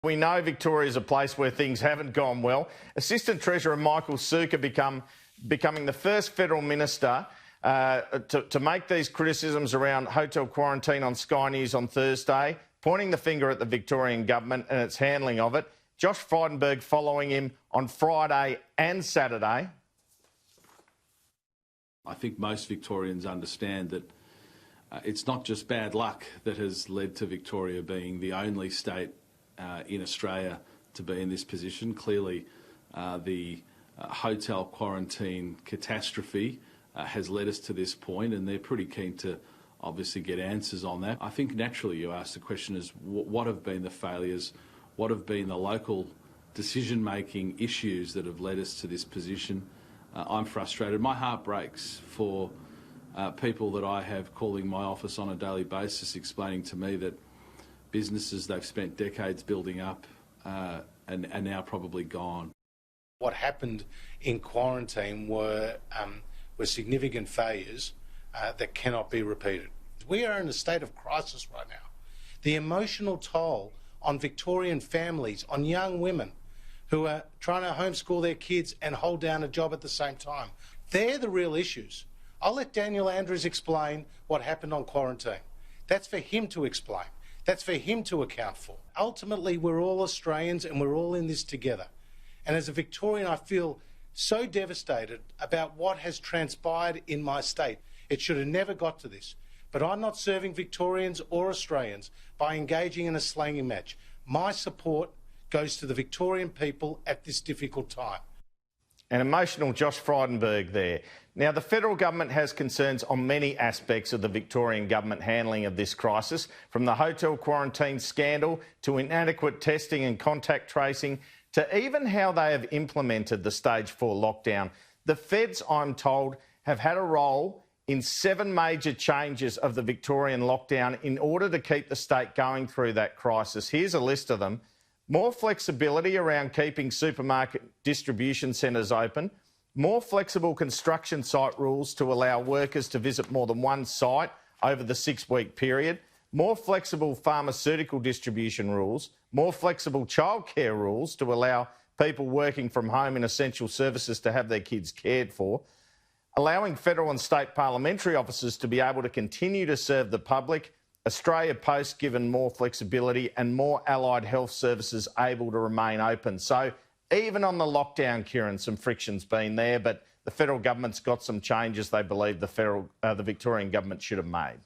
We know Victoria is a place where things haven't gone well. Assistant Treasurer Michael Sukkar becoming the first federal minister to make these criticisms around hotel quarantine on Sky News on Thursday, pointing the finger at the Victorian government and its handling of it. Josh Frydenberg following him on Friday and Saturday. I think most Victorians understand that it's not just bad luck that has led to Victoria being the only state in Australia to be in this position. Clearly, the hotel quarantine catastrophe has led us to this point, and they're pretty keen to obviously get answers on that. I think naturally you ask the question is what have been the failures, what have been the local decision-making issues that have led us to this position. I'm frustrated. My heart breaks for people that I have calling my office on a daily basis, explaining to me that businesses they've spent decades building up are now probably gone. What happened in quarantine were significant failures that cannot be repeated. We are in a state of crisis right now. The emotional toll on Victorian families, on young women who are trying to homeschool their kids and hold down a job at the same time. They're the real issues. I'll let Daniel Andrews explain what happened on quarantine. That's for him to explain. That's for him to account for. Ultimately, we're all Australians and we're all in this together. And as a Victorian, I feel so devastated about what has transpired in my state. It should have never got to this. But I'm not serving Victorians or Australians by engaging in a slanging match. My support goes to the Victorian people at this difficult time. An emotional Josh Frydenberg there. Now, the federal government has concerns on many aspects of the Victorian government handling of this crisis, from the hotel quarantine scandal to inadequate testing and contact tracing, to even how they have implemented the stage 4 lockdown. The feds, I'm told, have had a role in 7 major changes of the Victorian lockdown in order to keep the state going through that crisis. Here's a list of them. More flexibility around keeping supermarket distribution centres open, more flexible construction site rules to allow workers to visit more than one site over the 6-week period, more flexible pharmaceutical distribution rules, more flexible childcare rules to allow people working from home in essential services to have their kids cared for, allowing federal and state parliamentary officers to be able to continue to serve the public, Australia Post given more flexibility, and more allied health services able to remain open. So even on the lockdown, Kieran, some friction's been there, but the federal government's got some changes they believe the Victorian government should have made.